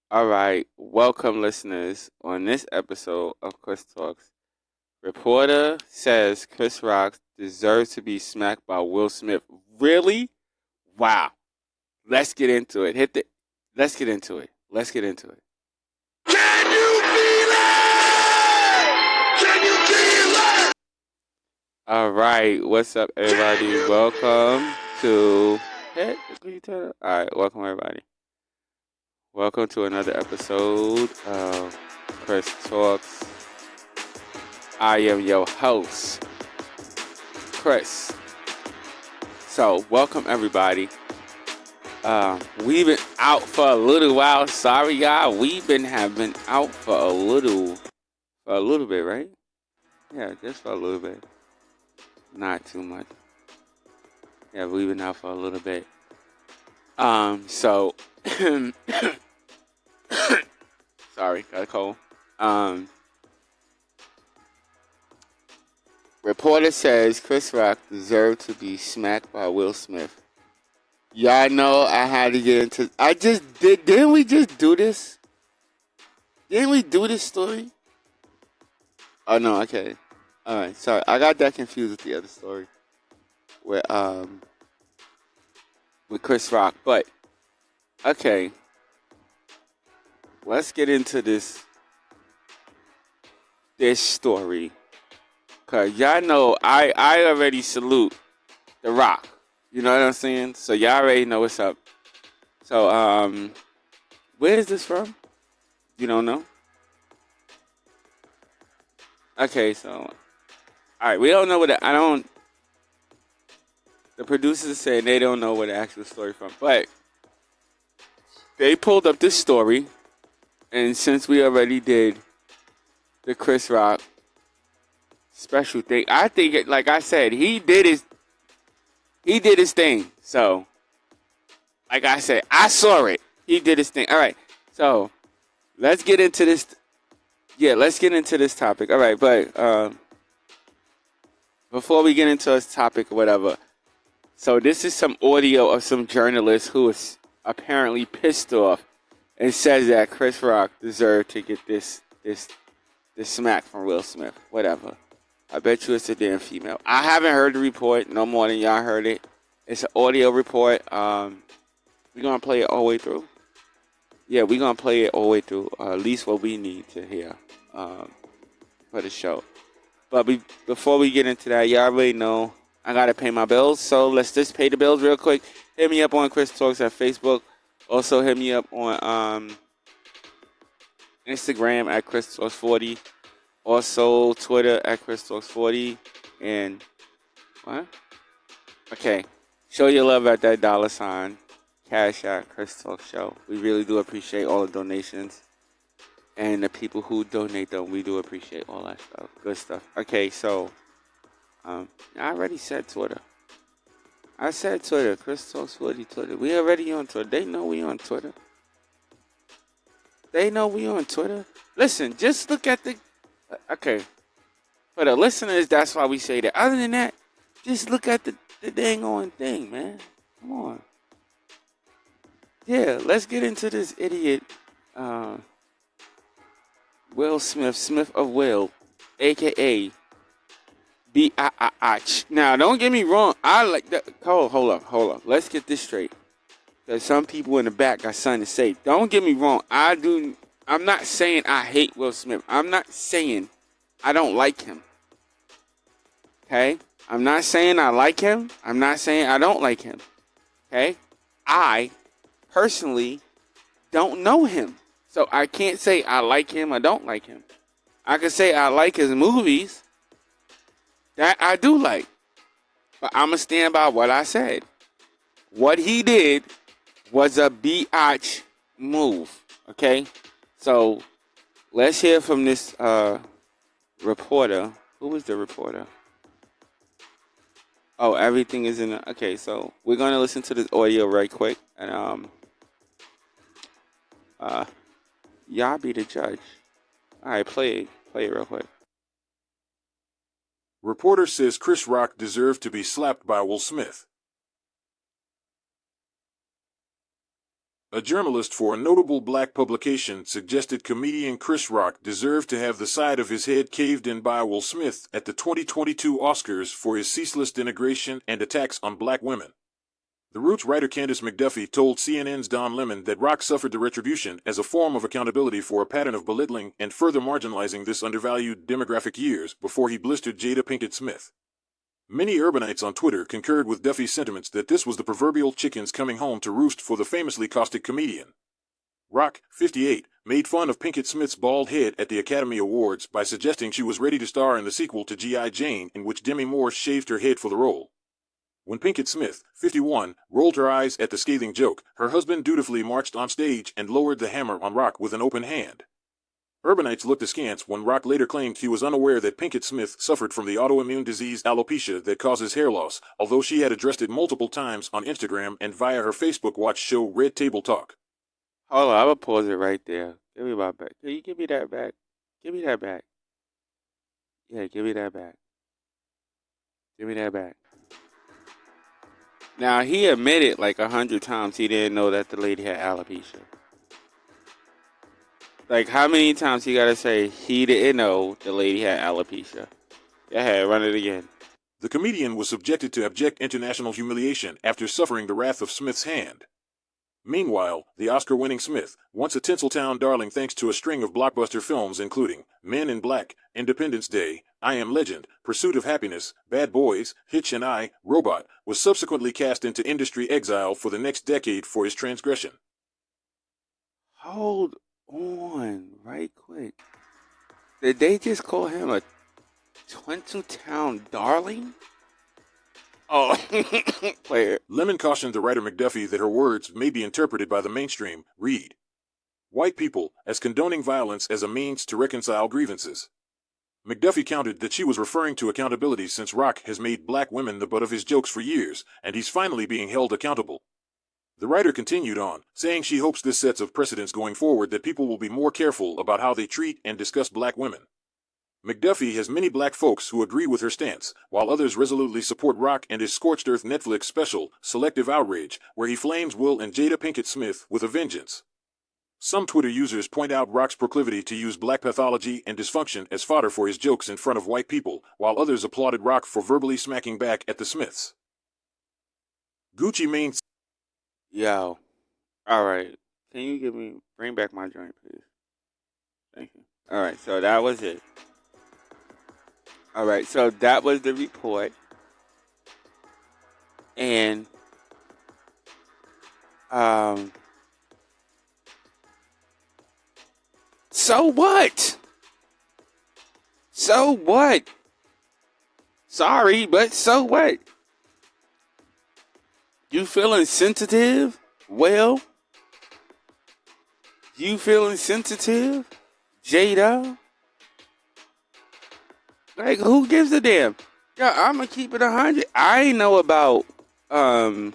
All right, welcome listeners. On this episode of Chris Talks, reporter says Chris Rock deserves to be smacked by Will Smith. Really? Wow. Let's get into it. Let's get into it. Let's get into it. Can you feel it? Can you feel it? All right, what's up, everybody? Welcome to. Hey, all right, welcome everybody. Welcome to another episode of Chris Talks. I am your host, Chris. So, welcome everybody. We've been out for a little while. Sorry, y'all. Have been out for a little bit, right? Yeah, just for a little bit. Not too much. Yeah, we've been out for a little bit. So, sorry, got a cold. Reporter says Chris Rock deserved to be smacked by Will Smith. Y'all know I had to get into. I just did. Didn't we just do this? Didn't we do this story? Oh no. Okay. All right. Sorry, I got that confused with the other story with Chris Rock. But okay, let's get into this story. Cause y'all know I already salute The Rock. You know what I'm saying? So y'all already know what's up. So where is this from? You don't know? Okay, so all right, we don't know what the producers said they don't know where the actual story from, but they pulled up this story, and since we already did the Chris Rock special thing, I think, like I said, he did his thing. So, like I said, I saw it. He did his thing. All right, so let's get into this. Yeah, let's get into this topic. All right, but before we get into this topic or whatever, so this is some audio of some journalist who is apparently pissed off and says that Chris Rock deserved to get this smack from Will Smith. Whatever. I bet you it's a damn female. I haven't heard the report no more than y'all heard it. It's an audio report. We're gonna play it all the way through. Yeah, we're gonna play it all the way through. At least what we need to hear for the show. But before we get into that, y'all already know I gotta pay my bills. So let's just pay the bills real quick. Hit me up on Chris Talks at Facebook. Also hit me up on Instagram at Chris Talks 40. Also Twitter at Chris Talks 40. And what? Okay. Show your love at that $. Cash at Chris Talks Show. We really do appreciate all the donations. And the people who donate them, we do appreciate all that stuff. Good stuff. Okay, so I already said Twitter. I said Twitter. Chris Talks 40 Twitter. We already on Twitter. They know we on Twitter. Listen, just look at the. Okay. For the listeners, that's why we say that. Other than that, just look at the dang on thing, man. Come on. Yeah, let's get into this idiot. Will Smith of Will, a.k.a. B-I-I-I. Now, don't get me wrong. I like that. Hold up. Let's get this straight. Because some people in the back got something to say. Don't get me wrong. I'm not saying I hate Will Smith. I'm not saying I don't like him. Okay? I'm not saying I like him. I'm not saying I don't like him. Okay? I personally don't know him. So I can't say I like him or don't like him. I can say I like his movies. That I do like. But I'm going to stand by what I said. What he did was a biatch move. Okay? So let's hear from this reporter. Who was the reporter? Oh, everything is in the... Okay, so we're going to listen to this audio right quick. And y'all be the judge. All right, play it. Play it real quick. Reporter says Chris Rock deserved to be slapped by Will Smith. A journalist for a notable black publication suggested comedian Chris Rock deserved to have the side of his head caved in by Will Smith at the 2022 Oscars for his ceaseless denigration and attacks on black women. The Roots writer Candace McDuffie told CNN's Don Lemon that Rock suffered the retribution as a form of accountability for a pattern of belittling and further marginalizing this undervalued demographic years before he blistered Jada Pinkett Smith. Many urbanites on Twitter concurred with Duffy's sentiments that this was the proverbial chickens coming home to roost for the famously caustic comedian. Rock, 58, made fun of Pinkett Smith's bald head at the Academy Awards by suggesting she was ready to star in the sequel to G.I. Jane, in which Demi Moore shaved her head for the role. When Pinkett Smith, 51, rolled her eyes at the scathing joke, her husband dutifully marched on stage and lowered the hammer on Rock with an open hand. Urbanites looked askance when Rock later claimed he was unaware that Pinkett Smith suffered from the autoimmune disease alopecia that causes hair loss, although she had addressed it multiple times on Instagram and via her Facebook watch show Red Table Talk. Hold on, I'm gonna pause it right there. Give me my back. Can you give me that back? Give me that back. Yeah, give me that back. Give me that back. Now, he admitted like 100 times he didn't know that the lady had alopecia. Like, how many times he gotta say he didn't know the lady had alopecia? Go ahead, run it again. The comedian was subjected to abject international humiliation after suffering the wrath of Smith's hand. Meanwhile, the Oscar-winning Smith, once a Tinseltown darling thanks to a string of blockbuster films including Men in Black, Independence Day, I Am Legend, Pursuit of Happiness, Bad Boys, Hitch and I, Robot, was subsequently cast into industry exile for the next decade for his transgression. Hold on, right quick. Did they just call him a Tinseltown darling? Oh, player. Lemon cautioned the writer McDuffie that her words may be interpreted by the mainstream, read, white people, as condoning violence as a means to reconcile grievances. McDuffie countered that she was referring to accountability since Rock has made black women the butt of his jokes for years, and he's finally being held accountable. The writer continued on, saying she hopes this sets a precedence going forward that people will be more careful about how they treat and discuss black women. McDuffie has many black folks who agree with her stance, while others resolutely support Rock and his Scorched Earth Netflix special, Selective Outrage, where he flames Will and Jada Pinkett Smith with a vengeance. Some Twitter users point out Rock's proclivity to use black pathology and dysfunction as fodder for his jokes in front of white people, while others applauded Rock for verbally smacking back at the Smiths. Gucci Mane. Yo. Alright. Can you bring back my joint, please? Thank you. Alright, so that was it. Alright, so that was the report. And, so what? So what? Sorry, but so what? You feeling sensitive? Well, you feeling sensitive? Jada? Like, who gives a damn? Yeah, I'm gonna keep it 100. I ain't know about Jada's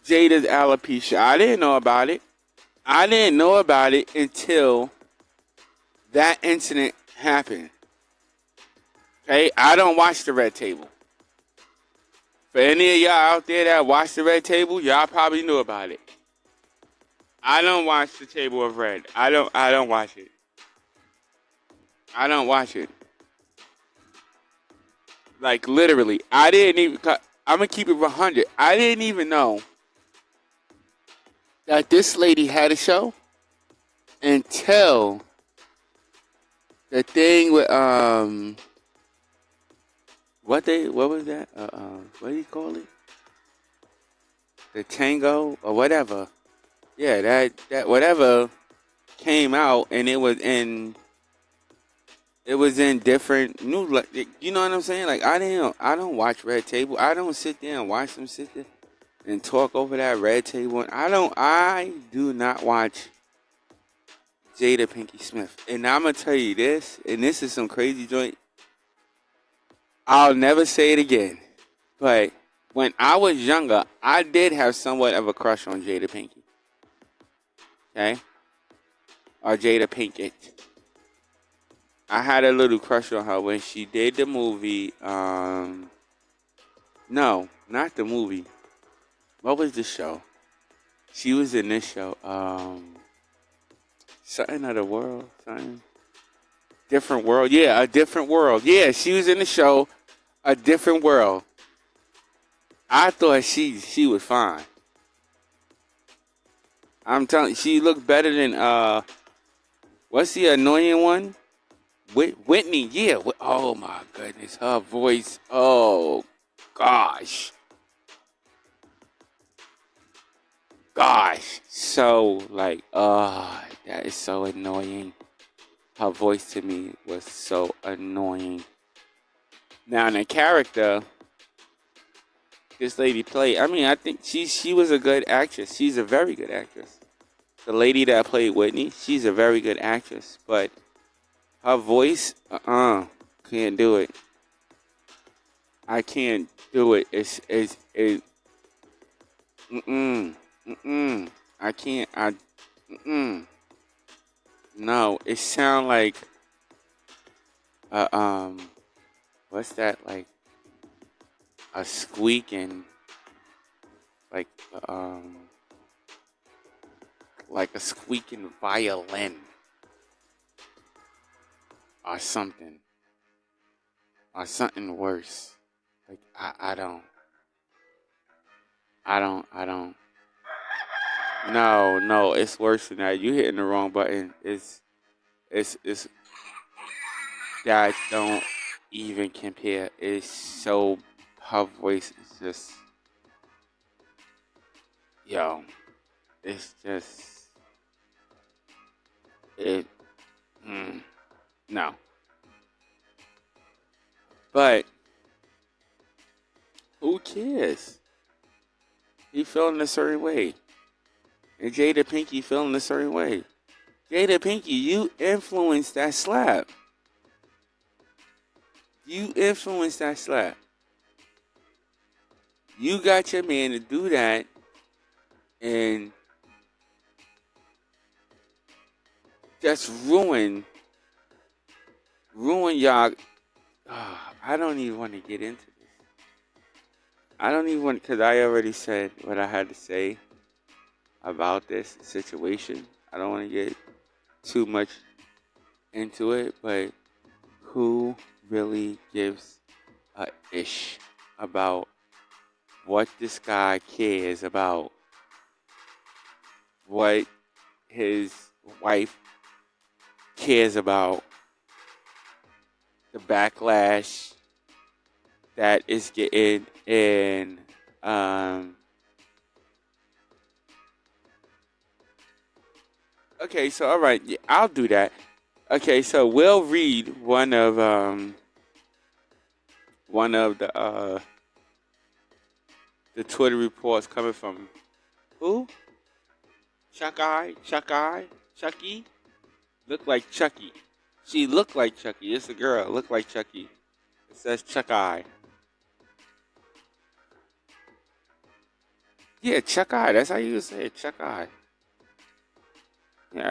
alopecia. I didn't know about it. I didn't know about it until that incident happened. Okay, I don't watch the Red Table. For any of y'all out there that watch the Red Table, y'all probably knew about it. I don't watch the Table of Red. I don't watch it. I don't watch it. Like, literally, I didn't even, I'm going to keep it 100. I didn't even know that this lady had a show until the thing with, what was that? What do you call it? The Tango or whatever. Yeah, that whatever came out, and it was in different news. You know what I'm saying? Like, I don't watch Red Table. I don't sit there and watch them sit there and talk over that Red Table. I do not watch Jada Pinkett Smith. And I'm gonna tell you this, and this is some crazy joint. I'll never say it again. But when I was younger, I did have somewhat of a crush on Jada Pinkett. Okay? Or Jada Pinkett. I had a little crush on her when she did the movie. No, not the movie. What was the show? She was in this show. Something of the world. Something. Different world. Yeah, a different world. Yeah, she was in the show. A different world. I thought she was fine. I'm telling you, she looked better than what's the annoying one? Whitney. Yeah. Oh my goodness, her voice. Oh gosh, so like, that is so annoying. Her voice to me was so annoying. Now, in the character this lady played, I mean, I think she was a good actress. She's a very good actress. The lady that played Whitney, she's a very good actress. But her voice, can't do it. I can't do it. I can't. No, it sound like, uh, um, what's that, a squeaking, like, like a squeaking violin or something worse. Like, I don't. No, it's worse than that. You hitting the wrong button. It's that don't even compare. It's so, her voice is just, yo, it's just, it, no. But who cares? He feeling a certain way. And Jada Pinky feeling a certain way. Jada Pinky, you influenced that slap. You influenced that slap. You got your man to do that, and just ruin y'all. I don't even want to get into this. I don't even want, because I already said what I had to say about this situation. I don't want to get too much into it, but who really gives a ish about what this guy cares about? What his wife cares about? The backlash that is getting in, okay, so all right, yeah, I'll do that. Okay, so we'll read one of the Twitter reports coming from who? Chucky? Look like Chucky. She looked like Chucky. It's a girl. Look like Chucky. It says Chucky. Yeah, Chucky. That's how you say it. Chucky. Yeah,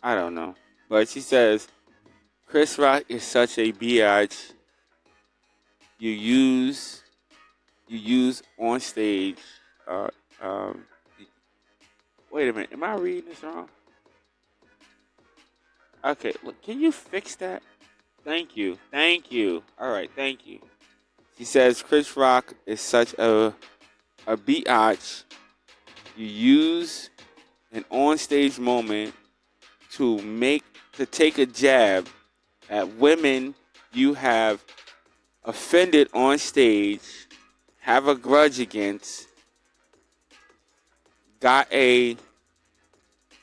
I don't know. But she says, Chris Rock is such a biatch. You use on stage. Uh, um, wait a minute. Am I reading this wrong? Okay, look, can you fix that? Thank you. All right, thank you. She says Chris Rock is such a biatch. You use an onstage moment to take a jab at women you have offended on stage, have a grudge against, and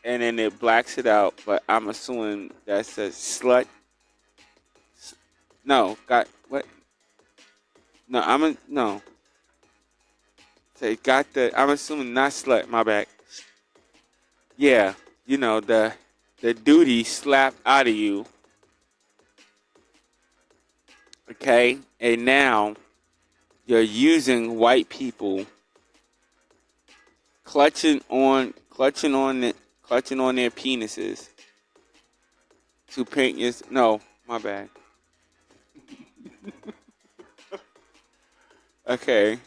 then it blacks it out, but I'm assuming that says slut. No, got what? No, no. Say got I'm assuming not slut. My bad. Yeah, the duty slapped out of you. Okay, and now you're using white people clutching on their penises to paint your. No, my bad. Okay.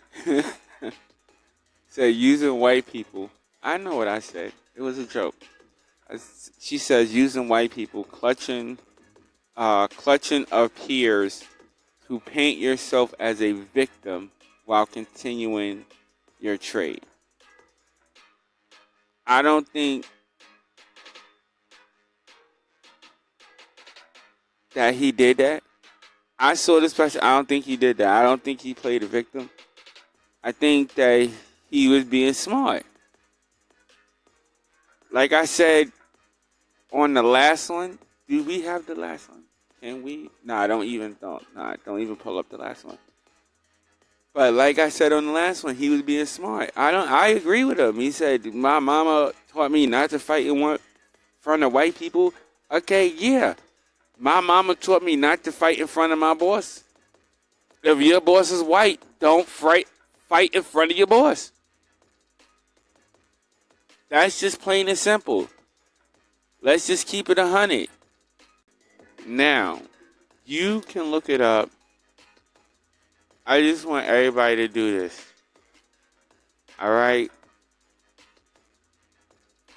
Said using white people. I know what I said. It was a joke. She says using white people, clutching of peers to paint yourself as a victim while continuing your trade. I don't think that he did that. I saw this person. I don't think he did that. I don't think he played a victim. I think that he was being smart. Like I said on the last one, do we have the last one? Can we? Don't even pull up the last one. But like I said on the last one, he was being smart. I agree with him. He said, my mama taught me not to fight in front of white people. Okay, yeah. My mama taught me not to fight in front of my boss. If your boss is white, don't fight in front of your boss. That's just plain and simple. Let's just keep it 100. Now, you can look it up. I just want everybody to do this. All right?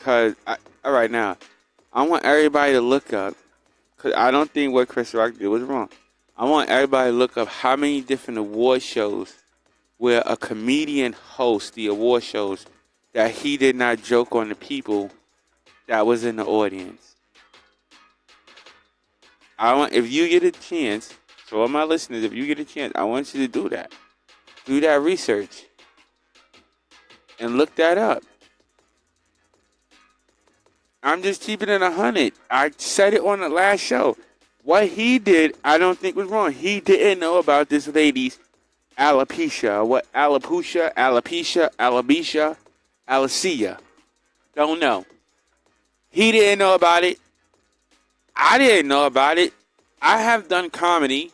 All right, now, I want everybody to look up, because I don't think what Chris Rock did was wrong. I want everybody to look up how many different award shows where a comedian hosts the award shows that he did not joke on the people that was in the audience. If you get a chance, so all my listeners, if you get a chance, I want you to do that. Do that research. And look that up. I'm just keeping it 100. I said it on the last show. What he did, I don't think was wrong. He didn't know about this lady's alopecia. Alopecia. Don't know. He didn't know about it. I didn't know about it. I have done comedy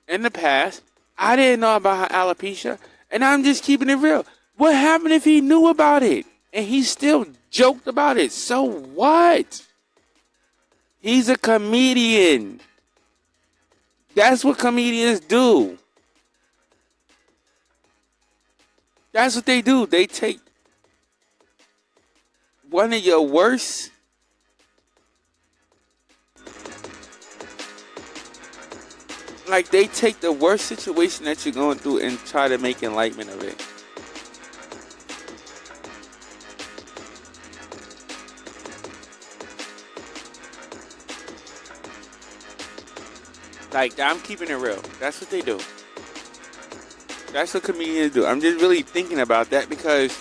in the past. I didn't know about her alopecia. And I'm just keeping it real. What happened if he knew about it and he still joked about it? So what? He's a comedian. That's what comedians do. That's what they do. They take one of your worst they take the worst situation that you're going through and try to make enlightenment of it. I'm keeping it real. That's what they do. That's what comedians do. I'm just really thinking about that because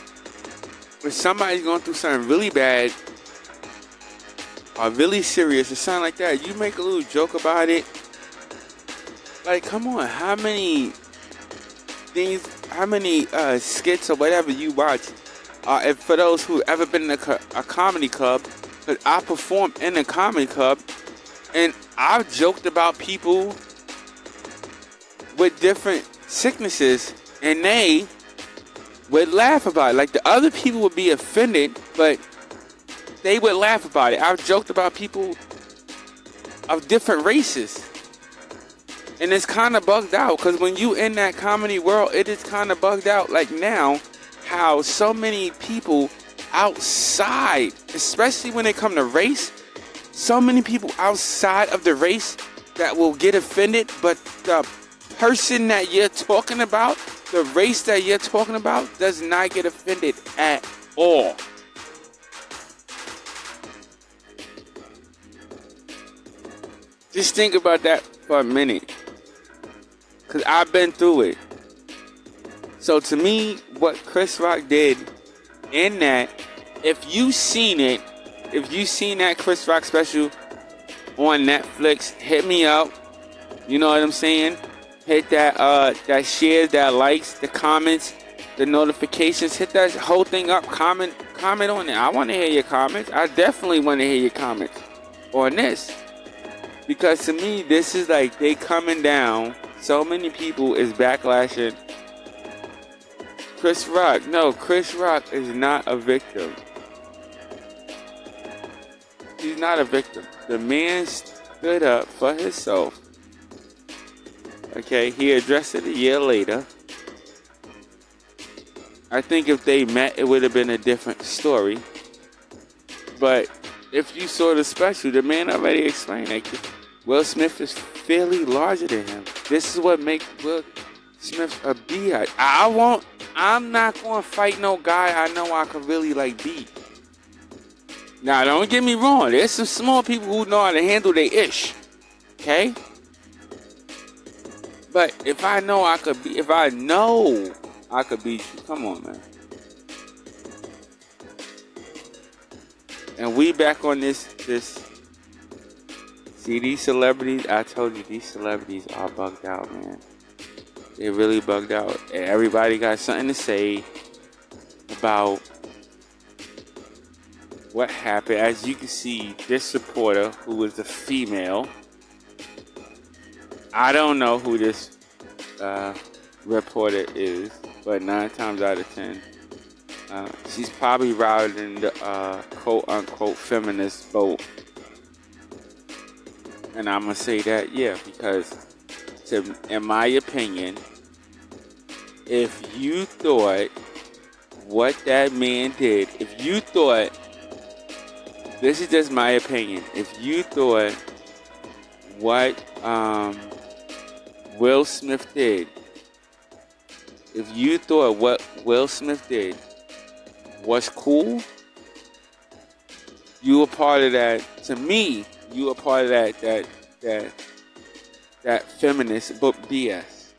if somebody's going through something really bad or really serious or something like that, you make a little joke about it. Come on, how many skits or whatever you watch, if for those who ever been in a comedy club, because I performed in a comedy club, and I've joked about people with different sicknesses, and they would laugh about it. The other people would be offended, but they would laugh about it. I've joked about people of different races. And it's kind of bugged out because when you in that comedy world, it is kind of bugged out. Now, how so many people outside, especially when it come to race, so many people outside of the race that will get offended, but the person that you're talking about, the race that you're talking about, does not get offended at all. Just think about that for a minute. Because I've been through it. So to me, what Chris Rock did in that, if you seen that Chris Rock special on Netflix, hit me up. You know what I'm saying? Hit that shares, that likes, the comments, the notifications. Hit that whole thing up. Comment on it. I want to hear your comments. I definitely want to hear your comments on this. Because to me, this is they coming down. So many people is backlashing. Chris Rock. No, Chris Rock is not a victim. He's not a victim. The man stood up for himself. Okay, he addressed it a year later. I think if they met, it would have been a different story. But if you saw the special, the man already explained that Will Smith is fairly larger than him. This is what makes Will Smith a B.I. I'm not going to fight no guy I know I could really like beat. Now, don't get me wrong. There's some small people who know how to handle their ish. Okay? But if I know I could beat you, come on, man. And we back on this. See, these celebrities, I told you, these celebrities are bugged out, man. They really bugged out. And everybody got something to say about what happened. As you can see, this supporter, who was a female, I don't know who this reporter is, but 9 times out of 10, she's probably riding the quote-unquote feminist boat. And I'm going to say that, yeah, because in my opinion, if you thought what that man did, if you thought, this is just my opinion, if you thought what Will Smith did, if you thought what Will Smith did was cool, you were part of that. To me, you were part of that feminist book BS.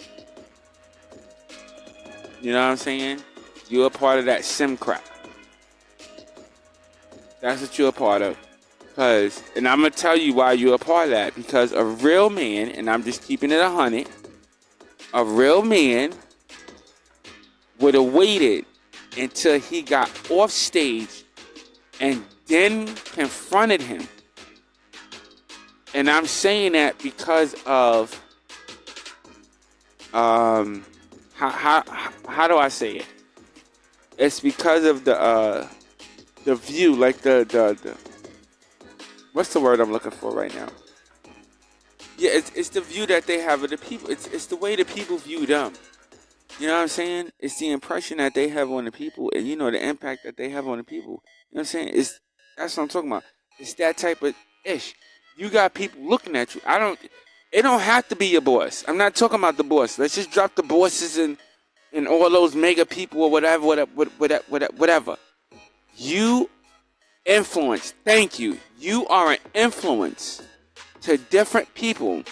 You know what I'm saying? You're a part of that sim crap. That's what you're a part of. And I'm going to tell you why you're a part of that. Because a real man, and I'm just keeping it 100, a real man would have waited until he got off stage and then confronted him. And I'm saying that because of how do I say it? It's because of the view, like the what's the word I'm looking for right now? Yeah, it's the view that they have of the people. It's the way the people view them. You know what I'm saying? It's the impression that they have on the people, and the impact that they have on the people. You know what I'm saying? That's what I'm talking about. It's that type of ish. You got people looking at you. It don't have to be your boss. I'm not talking about the boss. Let's just drop the bosses and all those mega people or whatever. You influence. Thank you. You are an influence to different people.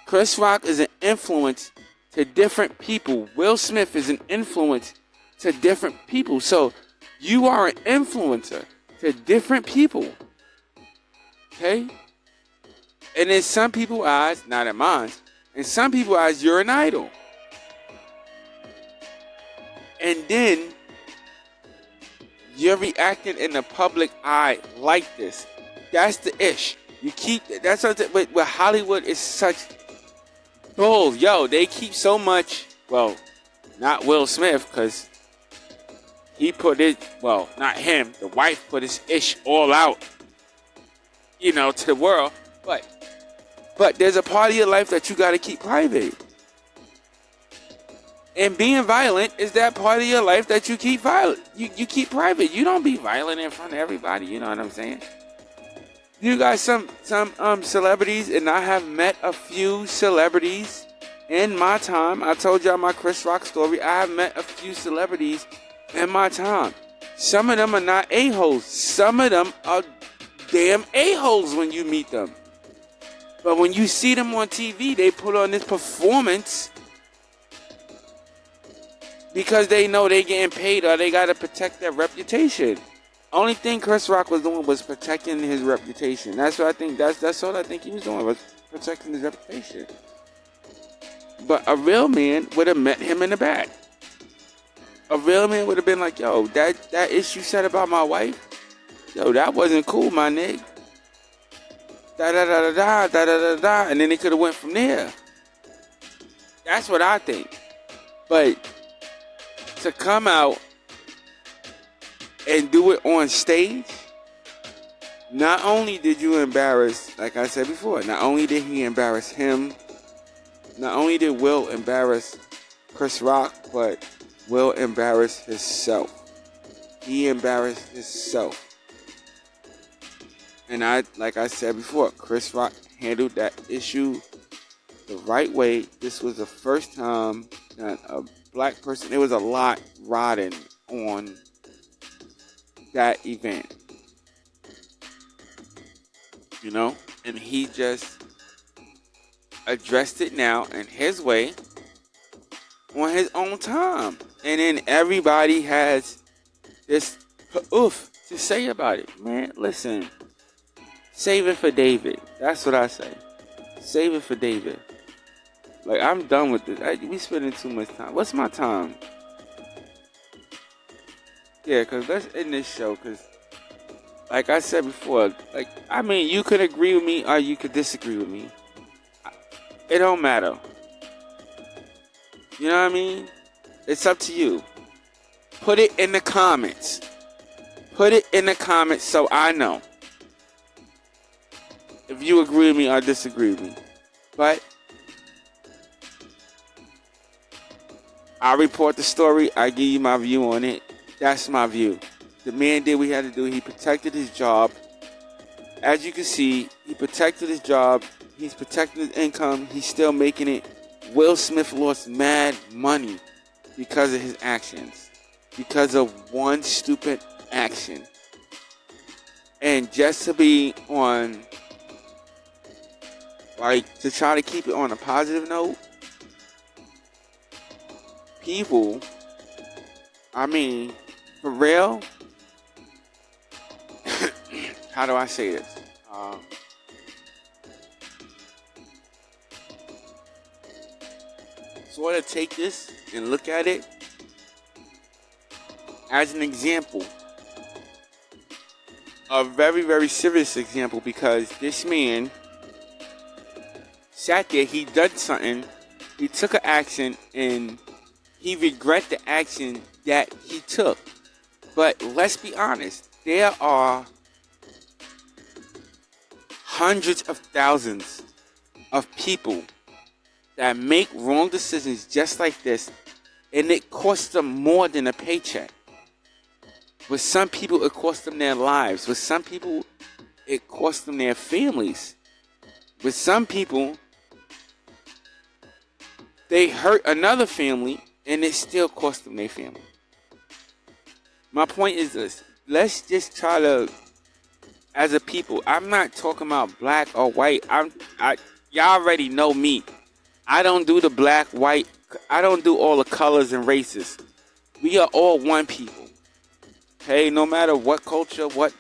Chris Rock is an influence to different people. Will Smith is an influence to different people. So you are an influencer to different people. Okay? And in some people's eyes, not in mine, in some people's eyes, you're an idol. And then you're reacting in the public eye like this. That's the ish. That's what with Hollywood is such bull. Yo, they keep so much. Well, not Will Smith, because he put it. Well, not him. The wife put his ish all out. To the world. But there's a part of your life that you got to keep private. And being violent is that part of your life that you keep violent. You keep private. You don't be violent in front of everybody. You know what I'm saying? You got some celebrities, and I have met a few celebrities in my time. I told y'all my Chris Rock story. I have met a few celebrities in my time. Some of them are not a-holes. Some of them are damn a-holes when you meet them. But when you see them on TV, they put on this performance because they know they getting paid or they got to protect their reputation. Only thing Chris Rock was doing was protecting his reputation. That's what I think. That's all I think he was doing, was protecting his reputation. But a real man would have met him in the back. A real man would have been like, yo, that issue said about my wife, yo, that wasn't cool, my nigga. Da-da-da-da-da, and then they could have went from there. That's what I think. But to come out and do it on stage, not only did you embarrass, like I said before, not only did he embarrass him, not only did Will embarrass Chris Rock, but Will embarrass himself. He embarrassed himself. And like I said before, Chris Rock handled that issue the right way. This was the first time that a black person, there was a lot riding on that event. You know? And he just addressed it now in his way on his own time. And then everybody has this oof to say about it. Man, listen. Save it for David. That's what I say. Save it for David. Like, I'm done with this. We spending too much time. What's my time? Yeah, because let's end this show. Because, like I said before, like, I mean, you could agree with me or you could disagree with me. It don't matter. You know what I mean? It's up to you. Put it in the comments. Put it in the comments so I know if you agree with me or disagree with me. But I report the story. I give you my view on it. That's my view. The man did what he had to do. He protected his job. As you can see, he protected his job. He's protecting his income. He's still making it. Will Smith lost mad money because of his actions. Because of one stupid action. And just to be on, like, to try to keep it on a positive note, people, I mean, for real, how do I say this? Sort of take this and look at it as an example. A very, very serious example, because this man sat there, he done something, he took an action, and he regret the action that he took. But let's be honest, there are hundreds of thousands of people that make wrong decisions just like this, and it costs them more than a paycheck. With some people, it costs them their lives. With some people, it costs them their families. With some people, they hurt another family, and it still costs them their family. My point is this. Let's just try to, as a people, I'm not talking about black or white. Y'all already know me. I don't do the black, white. I don't do all the colors and races. We are all one people. Okay? No matter what culture, what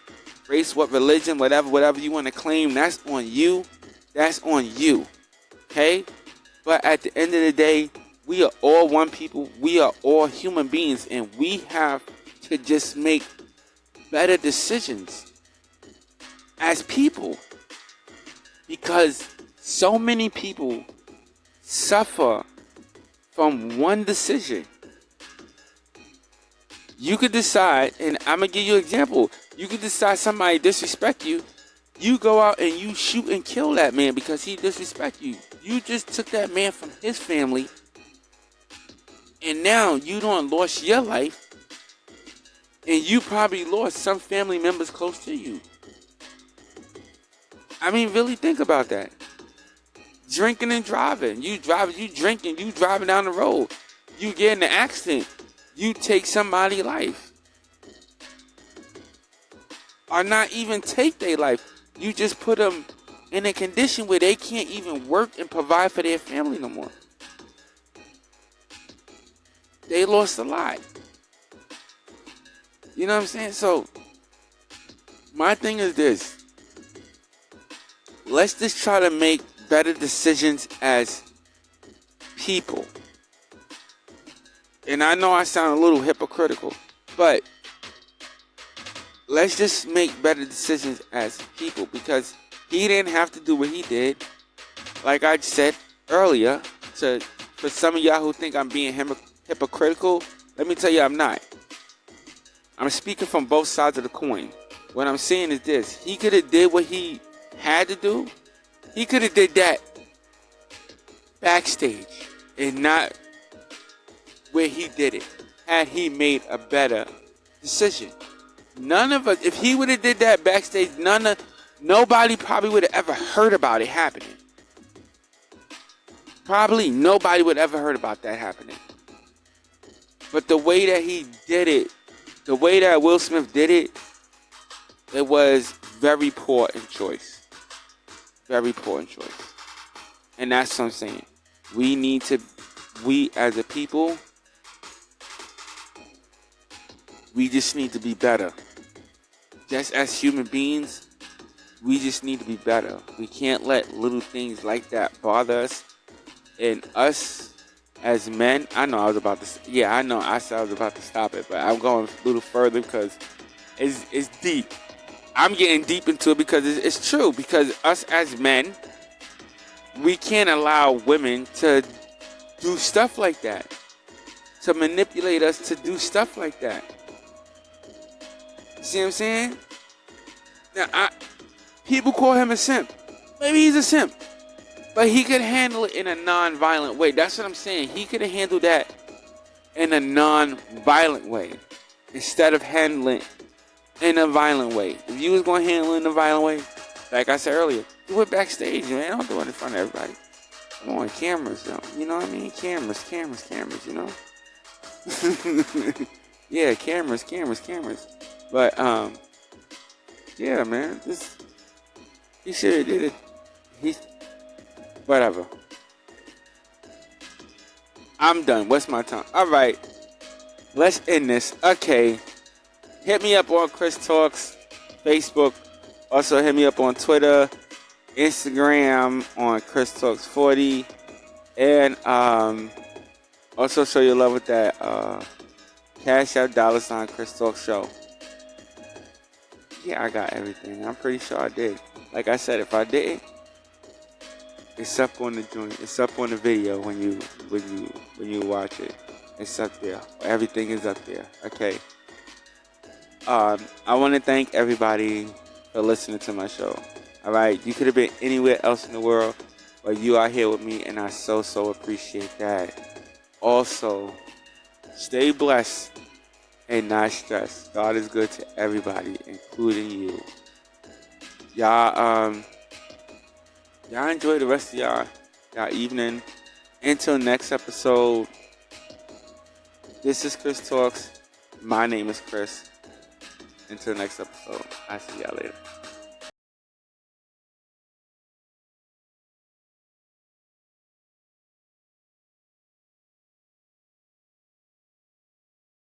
race, what religion, whatever you want to claim, that's on you. That's on you. Okay? But at the end of the day, we are all one people. We are all human beings, and we have to just make better decisions as people, because so many people suffer from one decision. You could decide, and I'm gonna give you an example. You could decide somebody disrespect you. You go out and you shoot and kill that man because he disrespect you. You just took that man from his family, and now you done lost your life, and you probably lost some family members close to you. I mean, really think about that. Drinking and driving. You drinking, you driving down the road. You get in an accident. You take somebody's life. Or not even take their life. You just put them in a condition where they can't even work and provide for their family no more. They lost a lot. You know what I'm saying? So, my thing is this. Let's just try to make better decisions as people. And I know I sound a little hypocritical, but let's just make better decisions as people, because he didn't have to do what he did. Like I said earlier, for some of y'all who think I'm being hypocritical, let me tell you I'm not. I'm speaking from both sides of the coin. What I'm saying is this. He could have did what he had to do. He could have did that backstage and not where he did it. had he made a better decision. None of us, if he would have did that backstage, nobody probably would have ever heard about it happening. Probably nobody would ever heard about that happening. But the way that he did it, the way that Will Smith did it, it was very poor in choice. Very poor in choice. And that's what I'm saying. We as a people, we just need to be better. Just as human beings, we just need to be better. We can't let little things like that bother us. And us as men, I know I was about to. Yeah, I know I said I was about to stop it, but I'm going a little further because it's deep. I'm getting deep into it because it's true. Because us as men, we can't allow women to do stuff like that, to manipulate us to do stuff like that. See what I'm saying? Now, people call him a simp. Maybe he's a simp. But he could handle it in a non-violent way. That's what I'm saying. He could have handled that in a non-violent way instead of handling it in a violent way. If you was going to handle it in a violent way, like I said earlier, do it backstage, man. Don't do it in front of everybody. Come on, cameras, though. You know what I mean? Cameras, you know? Yeah, cameras. But, yeah, man. He should have did it. Whatever. I'm done. What's my time? All right. Let's end this. Okay. Hit me up on Chris Talks Facebook. Also hit me up on Twitter, Instagram on Chris Talks 40, and also show your love with that Cash App $ Chris Talks Show. Yeah, I got everything. I'm pretty sure I did. Like I said, if I didn't, it's up on the joint. It's up on the video when you watch it. It's up there. Everything is up there. Okay. I want to thank everybody for listening to my show. All right, you could have been anywhere else in the world, but you are here with me, and I so appreciate that. Also, stay blessed and not stressed. God is good to everybody, including you. Y'all enjoy the rest of y'all evening. Until next episode, this is Chris Talks. My name is Chris. Until next episode, I'll see y'all later.